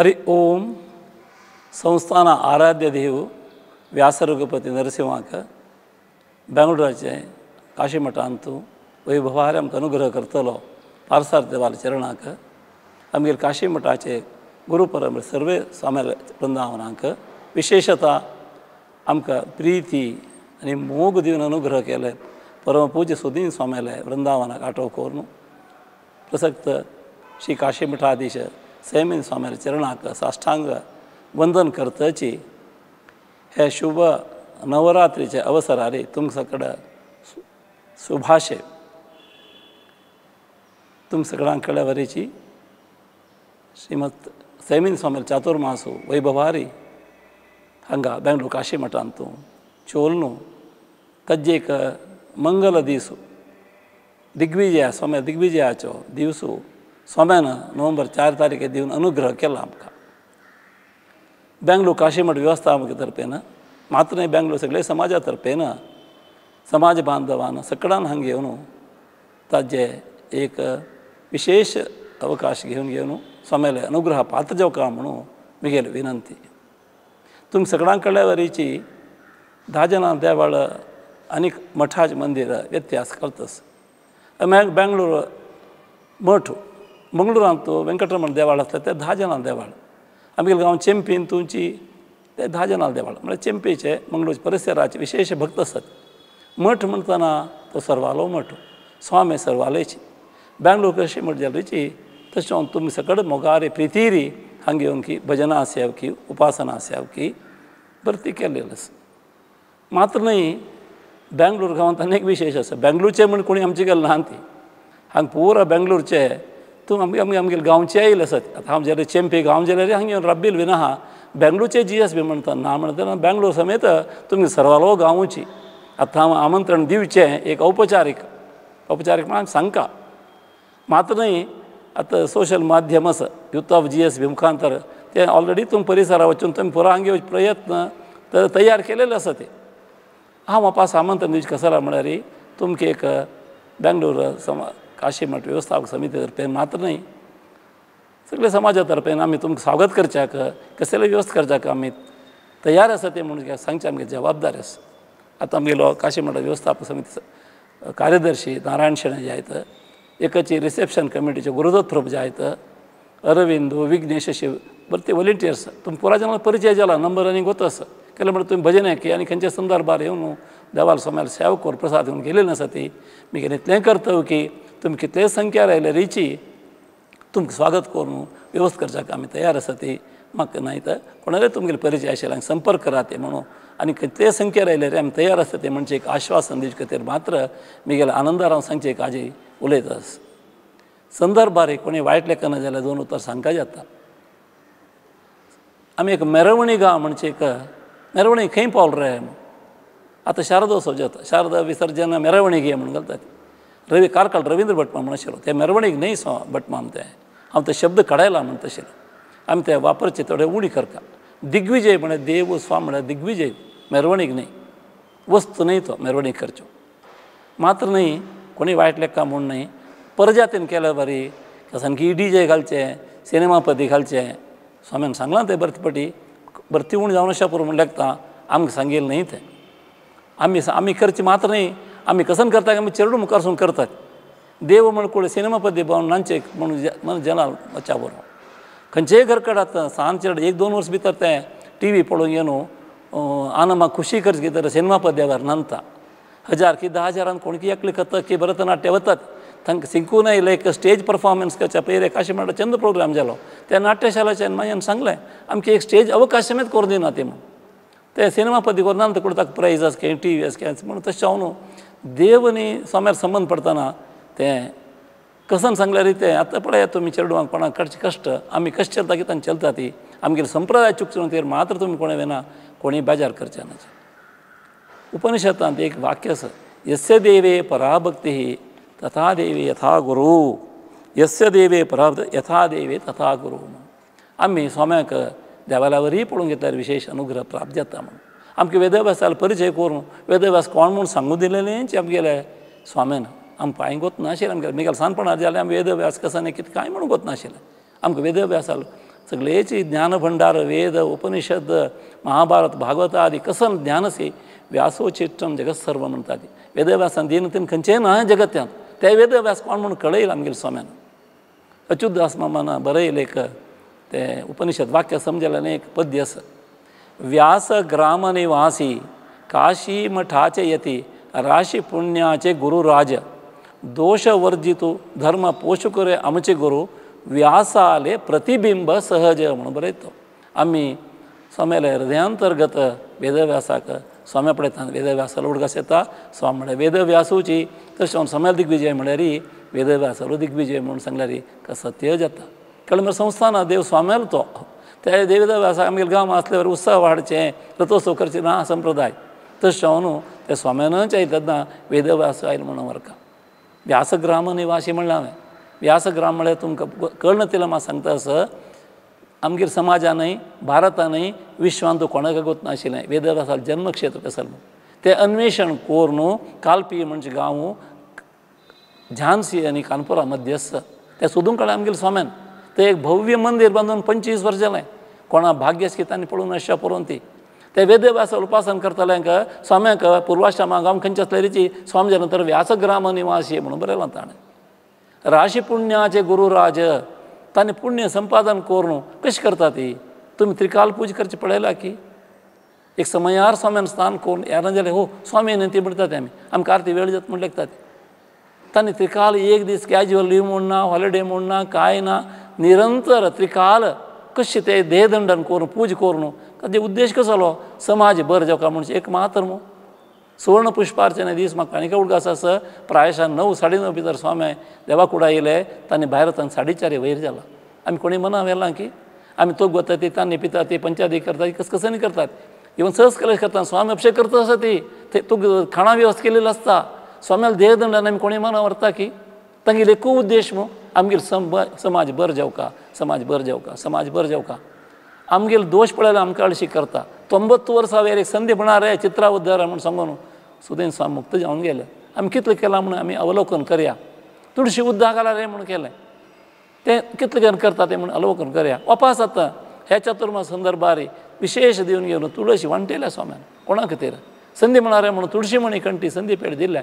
हरि ओम संस्थान आराध्य देव व्यासरघुपति नरसिंहाक बेंगळूराचे काशीमठ अंतू वैभवार आमकां अनुग्रह करतलो पारसार देवाल चरणाक आमगेर काशीमठाचे गुरुपरंपरे सर्वे स्वामी वृंदावनाक विशेषता आमकां प्रीती आनी मोग दिवन अनुग्रह केले परमपूज्य सुदीन स्वामीले वृंदावनाक आठव करून प्रसक्त श्री काशीमठाधीश सैमीन स्वामी चरणाक साष्टांग वंदन करतची हे शुभ नवरात्रीचे अवसरार तुमकां सगळ्या शुभाशय तुम सगळ्यां कडेन वरेची श्रीमत सैमीन स्वामी चातुर्मासू वैभवारी हांगा बेंगळूर काशीमठांतू चोलनू कज्जेक मंगल दिसू दिग्विजया स्वामी दिग्विजयाचो दिवसू स्वाम्यान नोव्हेंबर 4 तारीखे दिवन अनुग्रह केला आमकां बेंगळूर काशीमठ वेवस्थापक तर्फेन मात्र न्ही बेंगळूर सगळे समाजा तर्फेन समाज बांधवान सगळ्यान हांगा येवन ताजे एक विशेष अवकाश घेवन स्वाम्याले अनुग्रह पात्र जावका म्हणून म्हगेली विनंती तुम सगळ्यां कडेन वरीची 10 जनां देवाळ आनीक मठाचे मंदिर व्यत्यास करतस बेंगळूर मठ मंगळूरांतू वेंकटरमण देवाळ आसलें तें 10 जनां देवाळ आमगेले गांव चेंपीन तुमची ते 10 जनां देवाळ म्हळ्यार चेंपेचे मंगळूरचे परिसराचे विशेष भक्त आसात मठ म्हणटना तो सर्वालो मठ स्वामी सर्वालेची बेंगळूर काशीमठ जाल्लीची तशें तुमी सकड मोगारी प्रितीरी हांगा येवन की भजनां सेवकी उपासना सेवकी भरती केल्लेली आसा मात्र न्ही बेंगळूर गांवांत आनी एक विशेश आसा बेंगळूरचे म्हण कोणी आमचे गेले ना ती हांगा पुरा बेंगळूरचे तूं आमगेले गांवचे येयले आसात आतां हांव जेन्ना चेंपी गांव जाल्यार हांगा येवन राबिल्ल विना बेंगळूरचे GSB म्हणटा ना म्हणटा बेंगळूर समेत तुमी सर्वालो गांवची आतां हांव आमंत्रण दिवचें एक औपचारीक म्हण सांगता मात्र न्ही आतां सोशल माध्यम आसा यूथ ऑफ GSB मुखांतर ते ऑलरेडी तुम परिसरा वचून तुमी पुरो हांगा येवचे प्रयत्न तयार केलेले आसा ते हांव वापस आमंत्रण दिवचें कसो म्हळ्यार तुमकां एक बेंगळूर काशीमठ वेवस्थापक समिती तर्फेन मात्र न्ही सगळे समाजा तर्फेन आमी तुमकां स्वागत करच्याक कसले वेवस्था करच्याक आमी तयार आसा ते म्हणून सांगचें आमगे जबाबदारी आसा आतां आमगेलो काशीमठ वेवस्थापक समिती कार्यदर्शी नारायण शेणे जे आहेत एकाची रिसेप्शन कमिटीचे गुरुदत्त प्रभू जे आहेत अरविंद विघ्नेश अशे बरे वॉलंटियर्स तुम पुरा जनांक परिचय जाला नंबर आनी गोत आसा केले म्हणटा तुमी भजन की आनी खंयच्या संदर्भार येवन देवाल स्वाम्याल सेवा कोर प्रसाद घेवन गेलेली आसा ती म्हगेलें इतलें कर्तव्य की तुमी कितलेय संख्यार आयले रिची तुमकां स्वागत करून वेवस्था करच्याक आमी तयार आसा ती म्हाका न्हय तर कोणाले तुमगेले परिचय आशिल्ले हांगा संपर्क करा ते म्हणून आनी कितलेय संख्यार आयले रे आमी तयार आसा ते म्हणजे एक आश्वासन दिवचे खातीर मात्र म्हगेले आनंदार हांव सांगचें एक आजी उलयता संदर्भार कोणी वायट लेखना जाल्यार 2 उतर सांगता जाता आमी एक मेरवणी गांव म्हणजे एक मेरवणी खंय पावल रे आतां शारदोत्सव जाता शारदा विसर्जन मेरवणी घे म्हणून घालतात कारकाल रवींद्र भटमान म्हण आशिल्लो ते मेरवणीक न्हय भटमान ते हांव ते शब्द काडयला म्हणटा आशिल्लो आमी ते वापरचे थोडे उणी करता दिग्विजय म्हळ्यार देव स्वाम म्हळ्यार दिग्विजय मेरवणीक न्हय वस्तू न्हय तो मेरवणीक करच्यो मात्र न्हय कोणी वायट लेखा म्हूण न्हय परजातीन केल्या बरी सामकी DJ घालचें सिनेमा पदी घालचें स्वाम्यान सांगलां तें बरतीपटी भरती उण जावन अशा पुरो म्हूण लेखता आमकां सांगिल्लें न्हय तें आमी करचें मात्र न्हय आमी कसन करता आमी चेडूं मुखारसून करतात देव म्हण कोण सिनेमा पद्दी भावन नांचे म्हणून जनाल बच्चा बरो खंयचेय घरकड आतां सांज चेडूं 1-2 वर्स भितर तें TV पळोवंक येवन आना म्हाका खुशी करचे कितें सिनेमा पद्यावर नांदता 1000 की 10,000 कोणकी एकले करता की भरतनाट्य वतात तांकां शिकून येयले एक स्टेज परफॉर्मन्स करच्या पयलीं काशीमठ चंद प्रोग्राम जालो त्या नाट्यशालाच्यान मागीर सांगलें आमकां एक स्टेज अवकाश समेत करूं दिना ते म्हणून ते सिनेमा पद्दी करून नांद कोण ताका प्रायज आसा TV आसा म्हणून तशें हांव न्हू देव न्ही स्वाम्यार संबंद पडतना तें कसन सांगल्यार तें आतां पळया तुमी चेडवांक कोणाक काडचें कश्ट आमी कशें चलता कितें चलता ती आमगेले संप्रदाय चुकचो तीर मात्र तुमी कोणें वेना कोणी बेजार करचें ना उपनिशदांत एक वाक्य आसा यस्य देवे पराभक्ती तथा देवे यथा गुरु यस्य देवे पराभक्ती यथा देवे तथा गुरु आमी स्वाम्याक देवाल्या वरी पळोवंक घेतल्यार विशेष अनुग्रह प्राप्त जाता म्हणून आमकां वेदव्यासाल परिचय करून वेदव्यास कोण म्हूण सांगूं दिलेलेंच आमगेले स्वाम्यान आम पांय गोत नाशिल्लें आमगेलें म्हगेलें सांदपणां जाल्यार आमी वेदव्यास कसान कितें कांय म्हणून गोत नाशिल्लें आमकां वेदव्यासाल सगळेची ज्ञानभंडार वेद उपनिषद महाभारत भागवत आदी कसं ज्ञानसे व्यासोचिष्टम जगत सर्व म्हणतात वेदव्यासान देन तीन खंयचेय ना जगत्यांत ते वेदव्यास कोण म्हणून कळयला आमगेल्या स्वाम्यान अच्युतदास मामान बरयलें एक ते उपनिषद वाक्य समजलें एक पद्य आसा व्यास ग्राम निवासी काशी मठाचे यती राशी पुण्याचे गुरुराज दोष वर्जितो धर्म पोषकरे आमचे गुरु व्यासाले प्रतिबिंब सहज म्हणून बरयतो आमी स्वाम्याले हृदयांतर्गत वेदव्यासाक स्वाम्या पळयता वेदव्यासाला उडगास येता स्वामी म्हळ्यार वेदव्यासूची तशें स्वाम्याला दिग्विजय म्हळ्यार वेदव्यासालो दिग्विजय म्हणून सांगल्यार सत्य जाता कळ्ळें मरे संस्थान देव स्वाम्यालो तो त्या वेदव्यासाक आमगेले गांव आसल्यावर उत्सव वाडचें रथोत्सव करचें ना संप्रदाय तशें न्हू ते स्वाम्यानच आयतना वेदव्यास आयलो म्हणून वरका व्यासग्राम निवासी म्हणलें हांवें व्यासग्राम म्हळ्यार तुमकां कळना तिला म्हाका सांगता आसा आमगेर समाजानय भारतानय विश्वांत कोणाक गोत नाशिल्लें वेदव्यासाल जन्मक्षेत्र आसा तें अन्वेषण कोर न्हू कालपी म्हणजे गांव झांसी आनी कानपुरा मध्य आसा तें सोदूंक कळ्ळें आमगेल्या स्वाम्यान तें एक भव्य मंदीर बांदून 25 वर्सां जालें कोणा भाग्यस की तांणी पळोवन अशा पळोवन ती ते वेदव्यासाल उपासन करताल्यांक स्वाम्याक पुर्वाश्रमा गांव खंयच्या आसल्यारीची स्वामी नंतर व्यासग्राम निवासी म्हणून बरयलां ताणें राशी पुण्याचे गुरुराज तांणी पुण्य संपादन करून कशें करता ती तुमी त्रिकाल पूज करचें पळयला की एक समयार स्वाम्यान स्नान करून येना जाल्यार हो स्वामी न्ही म्हणटा ते आमकां आरती वेळ जाता म्हण लेखतात तांणी त्रिकाल एक दीस कॅज्युअल लीव म्हूण ना हॉलिडे म्हूण ना कांय ना निरंतर त्रिकाल कशें ते देहदंडन करून पूज करून ताजे उद्देश कसो जालो समाज बरो जावका म्हणजे एक मात्र न्हू सुवर्ण पुष्पार्चने दीस म्हाका आनीक उडगास आसा प्रायशा 9 9:30 भितर स्वामी देवा कुडा येयले तांणी भायर तांकां 4:30 वयर जाला आमी कोणी मना व्हेलां की आमी तोख वता ती तान्नी पिता ती पंचादी करतात कसकसांनी करतात इवन सहज कलेश करतात स्वामी अभिषेक करता आसा ती तुका खाणा वेवस्था केलेली आसता स्वाम्याला देहदंडान आमी कोणी मना व्हरता की तांगेलो एकूच उद्देश न्हू आमगेलो समाज बरो जावका समाज बरो जावका समाज बरो जावका आमगेलो दोश पळयल्यार आमकां अळशी करता 90 वर्सां वयर एक संदी म्हणा रे चित्रा उद्धार म्हूण सांगून सुदैन स्वामी मुक्त जावन गेले आमी कितलें केलां म्हणून आमी अवलोकन करया तुळशी उद्दा घाला रे म्हणून केलें तें कितलें गण करता तें म्हणून अवलोकन करया ओपास जाता ह्या चतुर्मास संदर्भार विशेष दिवन घेवन तुळशी वांटयल्या स्वाम्यान कोणा खातीर संदी म्हणा रे म्हणून तुळशी मणी कंठी संदी पेड दिल्या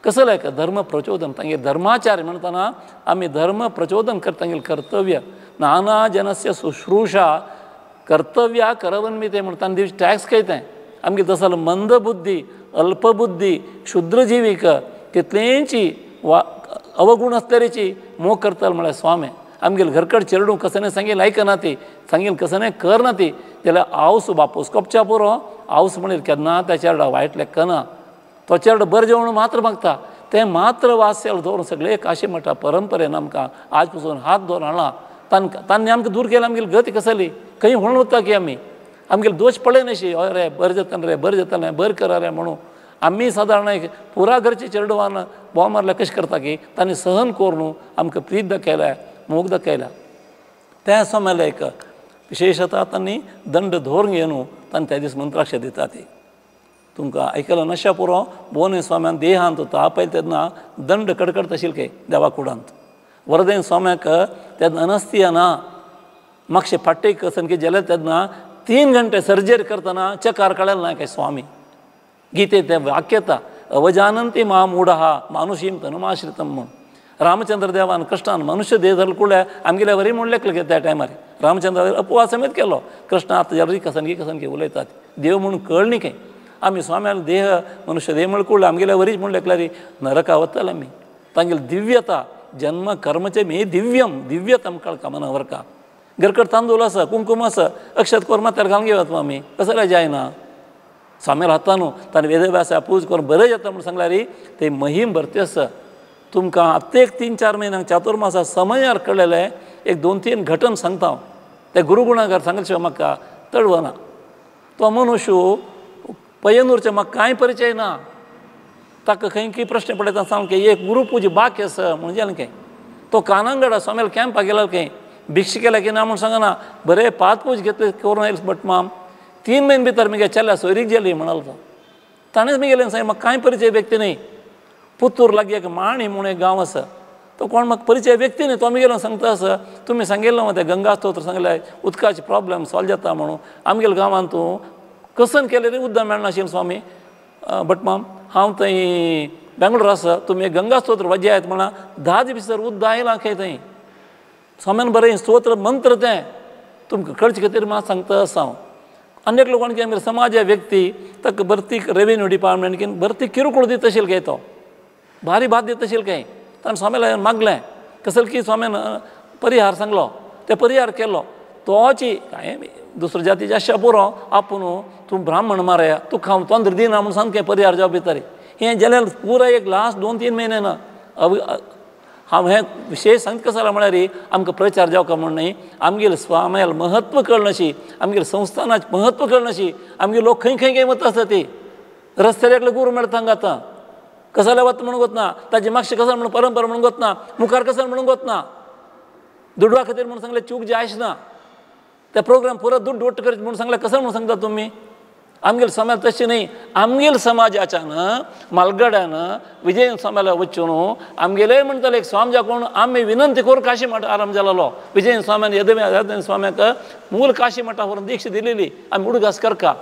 कसं लायक धर्म प्रचोदन तांगे धर्माचार्य म्हणटना आमी धर्म प्रचोदन करता तांगेलें कर्तव्य नाना जनस्य शुश्रूषा कर्तव्या करवन ते म्हणटा तांणी दिवचे टॅक्स खंयतें आमगे तसो मंद बुद्धी अल्पबुद्धी क्षुद्रजिवीक कितलेंची अवगुण आसल्यारीची मोग करतलो म्हळ्यार स्वामी आमगेले घरकड चेडूं कसं सांगेल आयकना ती सांगेल कसं करना ती जाल्यार आवस बापूस कपच्या पुरो आवस म्हणीर केन्ना त्या चेडा वायट लेखना तो चेडो बरें जेवण मात्र मागता तें मात्र वास्याल दवरून सगळे काशी मठा परंपरेन आमकां आज पासून हात दवरून हाडला तांणी आमकां दूर केलें आमगेली गती कसली खंय म्हणून वता की आमगेले दोश पळय नशी हय रे बरें जातलें रे बरें जातलें बरें करा रे म्हणून आमी सादारण एक पुरा घरचे चेडवान बोवा मारल्या कशें करता की तांणी सहन करून आमकां प्रीत दाखयल्या मोग दाखयल्या त्या स्वाम्याला एक विशेशता तांणी दंड धोरण घेवन तांणी त्या दीस मंत्राक्षर दिता ती तुमकां आयकलां नशा पुरो बोने स्वाम्यान देहांत होता पळय तेन्ना दंड कडकडत आशिल्ले काय देवा कुडांत वरदेन स्वाम्याक तेन्ना अनस्तिया ना मातशें फाटीक कसन की जाल्यार तेन्ना 3 घंटे सर्जरी करतना चकार कळेल ना काय स्वामी गीते तें वाक्य येता अवजानंती मा मूढहा मानुषीम तनुमाश्रितम म्हूण रामचंद्र देवान कृष्णान मनुष्य देह धरलो कुळ्या आमगेल्या वरी म्हूण लेखलें त्या टायमार रामचंद्र अपवाद समेत केलो कृष्ण आतां जरी कसन उलयतात देव म्हणून कळ न्ही काय आमी स्वाम्याल देह मनुष्य देह म्हण कुळ्ळें आमगेल्या वरीच म्हूण लेखल्यार नरका वतले आमी तांगेली दिव्यता जन्म कर्मचे मे दिव्यत आमकां कामना वरका घरकड तांदूळ आसा कुंकुम आसा अक्षत कोर माथ्यार घालून घेवत आमी कसले जायना स्वाम्यार हाता न्हू ताणें वेदव्यासा पूज करून बरें जाता म्हूण सांगल्यार ते महिम भरती आसा तुमकां आतां एक 3-4 म्हयन्यांक चातुर्मासा समयार कळलेले एक 2-3 घटन सांगता हांव ते गुरुगुणाकार सांगले शिवाय म्हाका तळवना तो मनुष्य पयनूरचे म्हाका कांय परिचय ना ताका खंय की प्रश्न पडयता सांग की एक गुरुपूज बाकी आसा म्हणजे जालें काय तो कानांगडा स्वाम्याल कॅम्पाक गेलो खंय भिक्षा केल्या की ना म्हूण सांगना बरें 5 पूज घेतले करून येयले बट माम 3 म्हयने भितर मगे चल्या सोयरीक गेली म्हणालो तो ताणेंच मी गेले सांग म्हाका कांय परिचय व्यक्ती न्ही पुत्तूर लागीं एक माणी म्हूण एक गांव आसा तो कोण म्हाका परिचय व्यक्ती न्ही तो आमगेलो सांगता आसा तुमी सांगिल्लो ते गंगा स्तोत्र सांगले उदकाचे प्रॉब्लेम सॉल्व जाता म्हणून आमगेल्या गांवांत तूं कसन केलें रे उदक मेळनाशिल्लें स्वामी भटमाम हांव थंय बेंगलोर आसा तुमी गंगा स्तोत्र वाजयात म्हणा 10 भितर उदक आयलां खंय थंय स्वाम्यान बरें स्तोत्र मंत्र तें तुमकां कळचे खातीर म्हाका सांगता आसा हांव अनेक लोकांक आमगे समाज व्यक्ती ताका भरतीक रेवेन्यू डिपार्टमेंट भरती किरकोळ दिता आशिल्लो काय तो भारी भात दिता आशिल्लो काय ताणें स्वाम्याला मागलें कसले की स्वाम्यान परिहार सांगलो ते परिहार केलो तोची काय दुसऱ्या जातीचे आशा पुरो आपूण तूं ब्राह्मण मारे तुका हांव तोंदर दिना म्हूण सामकें परिहार जावप भितर हें जाल्यार पुरो एक लास्ट 2-3 म्हयने ना हांव हें विशेश सांगता कसो म्हळ्यार आमकां प्रचार जावका म्हण न्ही आमगेले स्वाम्याल महत्व कळनाशी आमगेले संस्थानाचें महत्व कळनाशी आमगे लोक खंय खंय खंय वता आसता ती रस्त्यार एकलो गुरू मेळटा हांगा आतां कसले वता म्हणून वतना ताजे मागशें कसो म्हणून परंपरा म्हणून वतना मुखार कसो म्हणून वतना दुडवा खातीर म्हणून सांगलें चूक जायच ना ते प्रोग्राम पुरो दुड्ड वट्ट करचें म्हणून सांगलें कसो म्हणून सांगता तुमी आमगेले समाज तशें न्ही आमगेले समाजाच्यान मालगड्यान विजय स्वाम्याला वचून आमगेले म्हणटाले एक स्वामी कोण आमी विनंती करून काशी मठ आराम जालो विजय स्वाम्यान यदवे स्वाम्याक मूल काशी मठा व्हरून दीक्षा दिलेली आमी उडगास करका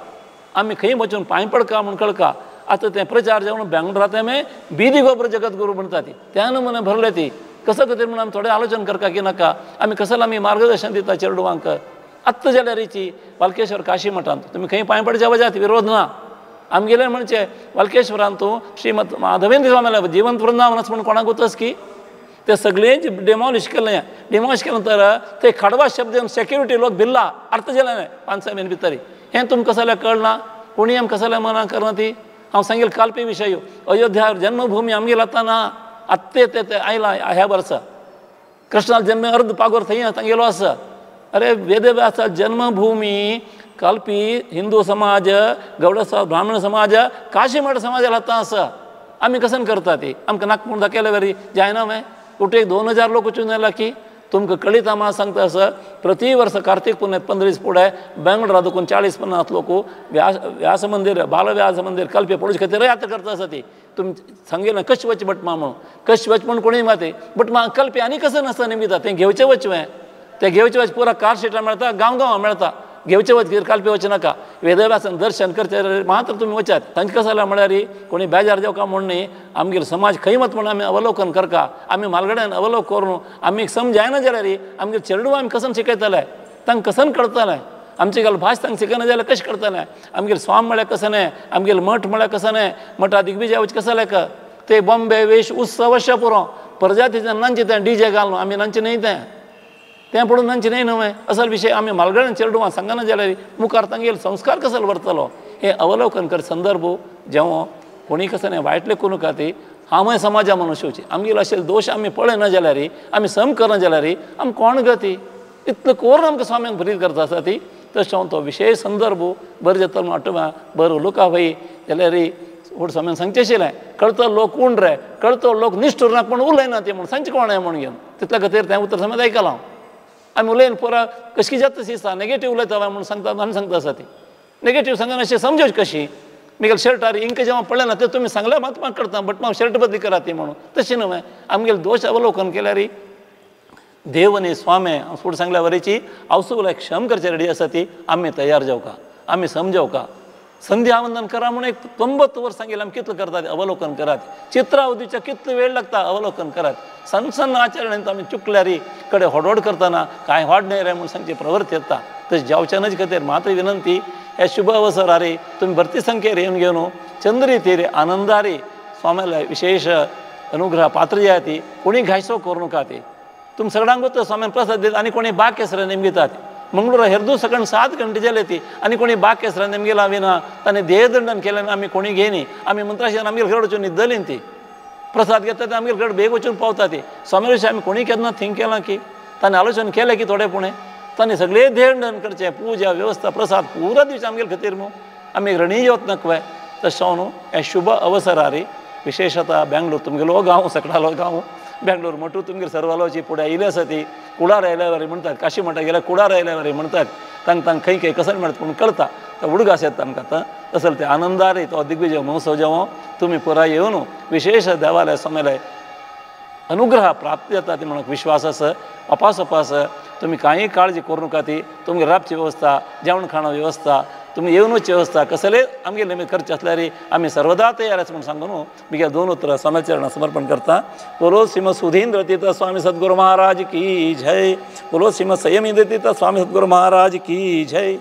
आमी खंय वचून पांय पडका म्हूण कळका आतां तें प्रचार जावन बेंगलोरांत आमी बिदी गोबर जगत गुरू म्हणटा ती त्या नमुने भरले ती कसो खातीर म्हणून आमी थोडें आलोचन करता की नाका आमी कसलें आमी मार्गदर्शन दिता चेडवांक आत्तां जाल्यार रिची वालकेश्वर काशी मठांत तुमी खंय पांय पडच्या वजात विरोध ना आमगेले म्हणचे वालकेश्वरांत तूं श्रीमद माधवेंद्र स्वामीला जिवंत वृंदावन आसा म्हणून कोणाक वतस की ते सगळेंच डिमॉलिश केलें डिमॉलिश केले नंतर ते खडवा शब्द सेक्युरिटी लोक भिल्ला अर्थ जालें 5-6 म्हयने भितर हें तुमकां कसलें कळना कोणी आमकां कसलें मना करना ती हांव सांगेल कालपी विशय अयोध्या जन्मभूमी आमगेलो आतां ना आत्ते ते आयलां ह्या वर्सा कृष्णाल जन्म अर्द पागोर थंय तांगेलो आसा अरे वेदव्यासा जन्मभूमी कालपी हिंदू समाज गौड ब्राह्मण समाज काशी मठ समाजाला आतां आसा आमी कसन करता ती आमकां नाका म्हूण दाखयले वरी जायना माय कुठे 2000 लोक वचून येयला की तुमकां कळीत म्हाका सांगता आसा प्रति वर्स कार्तीक पुन्याक 15 दीस फुडें बेंगलोरा देखून 40-50 लोक व्यास मंदिर बालव्यास मंदिर कल्पे पळोवचे खातीर यात्रा करता आसा ती तुमी सांगिल्लें कशें वच भटमा म्हणून कशें वच म्हूण कोणूय माती भटमा कल्पे आनी कसं नासता निमिता तें घेवचें वचवें ते घेवचे वच पुरा कार सिटां मेळटा गांव मेळटा घेवचे वच कितें कालपे वच नाका वेदव्यासान दर्शन करचे मात्र तुमी वचात तांचे कसं जाल्यार म्हळ्यार कोणी बेजार जावका म्हूण न्ही आमगेलो समाज खंय वत म्हूण आमी अवलोकन करता आमी म्हालगड्यान अवलोकन करून आमी समजायना जाल्यार आमगे चेडवां आमी कसन शिकयतले तांकां कसन कळटलें आमची गाल भास तांकां शिकना जाल्यार कशें कळटलें आमगेले स्वामी म्हळ्यार कसं न्ही आमगेले मठ म्हळ्यार कसं न्ही मठा दिग्विजय वच कसं लेक ते बॉम्बे वेश उत्सव अशें पुरो प्रजातीचें नांचे तें डीजे घालून आमी नांचे न्ही तें पडून नांचे न्ही न्हय असल विशय आमी म्हालगड्यान चेडवां सांगना जाल्यार मुखार तांगेले संस्कार कसो व्हरतलो हें अवलोकन कर संदर्भ जेवो कोणी कसं न्ही वायट लेखूं नाका ती हांवय समाजा मनुश्याची आमगेलो अशें दोश आमी पळयना जाल्यार आमी सम करना जाल्यार आमी कोण गती इतलें करून आमकां स्वाम्याक प्रीत करता आसा ती तशें तो विशय संदर्भ बरें जाता म्हूण वाटवा बरो लोका भाई जाल्यार व्हड स्वाम्यान सांगचें आशिल्लें कळतो लोक कोण रे कळतो लोक निश्ठूर नाका पूण उलयना ते म्हूण सांगचें कोण म्हूण घेवन तितल्या खातीर तें उतर समज आयकलां आमी उलयन पुरा कशी जाता तशी दिसता नेगेटीव उलयता म्हणून सांगता आनी सांगता आसा ती नेगेटीव सांगन अशें समजोवची कशी मिगेल शर्टार इंक जेव्हा पडलें ना ते तुमी सांगल्यार मात म्हाका करता बट म्हाका शर्ट बदली करा ती म्हणून तशें न्हय आमगेले दोश अवलोकन केल्यार देव न्ही स्वामी हांव फुडें सांगल्या वरेची आवसूक क्षम करचे रेडी आसा ती आमी तयार जावका आमी समजवका संध्या वंदन करा म्हणून एक 90 वर्स सांगिल्लें आमी कितलें करतात अवलोकन करात चित्रां उदीच्या कितलो वेळ लागता अवलोकन करात सन्न आचरणेंत आमी चुकल्यार कडे होडोड करतना कांय होड न्हय रे म्हूण सांगची प्रवृत्ती येता तशें जावचेनाच खातीर मात्र विनंती हे शुभ अवसरार तुमी भरती संख्येर येवन घेवन चंद्री तीर आनंदारी स्वाम्याला विशेष अनुग्रह पात्र जाय ती कोणी घायसो करूं नका ती तुमी सगळ्यांक वता स्वाम्यान प्रसाद दिता आनी कोणी बाग केसरा नेमगितात मंगळूरा हेरदू सकण 7 घंटे जाले ती आनी कोणी बाग केसरा नेमगेला विना ताणें देहदंडन केलें आमी कोणी घेयनी आमी मंत्राशान आमगेले घरा वचून न्हिदली ती प्रसाद घेता ते आमगेले घरा बेग वचून पावता ती स्वामी विशय आमी कोणी केन्ना थिंक केलां की ताणें आलोचन केलें की थोडेपणे ताणें सगळें देहदंडन करचें पूजा वेवस्था प्रसाद पुरा दिवचें आमगेले खातीर न्हू आमी रणीय येवत नकवे तशें न्हू हे शुभ अवसरार विशेषतः बेंगलोर तुमगेलो गांव सकडालो गांव बेंगलोर मठू तुमगेर सर्वालोची फुडें आयली आसा ती कुडार आयल्या वरी म्हणटात काशी मठा गेल्यार कुडार आयल्या वरी म्हणटात तांकां खंय खंय कसं म्हणटात पूण कळटा तो उडगास येता आमकां आतां तसले ते आनंदार तो दिग्विजय महोत्सव जेवो तुमी पुराय येवन विशेष देवालय सोमेले अनुग्रह प्राप्त जाता ती म्हणून विश्वास आसा अपास तुम्ही काही काळजी करू नका ती तुमगे राबची व्यवस्था जेवण खाणा व्यवस्था तुम्ही येवनूची व्यवस्था कसले आमगे निमित्त करचे असल्यार आम्ही सर्वदा तयार आसा म्हणून सांगून मी दोन उतरां स्वामीचरणां समर्पण करता. बोलो श्रीमद सुधींद्र तीर्थ स्वामी सद्गुरु महाराज की जय. बोलो श्रीमद संयमी तीर्थ स्वामी सद्गुरु महाराज की जय.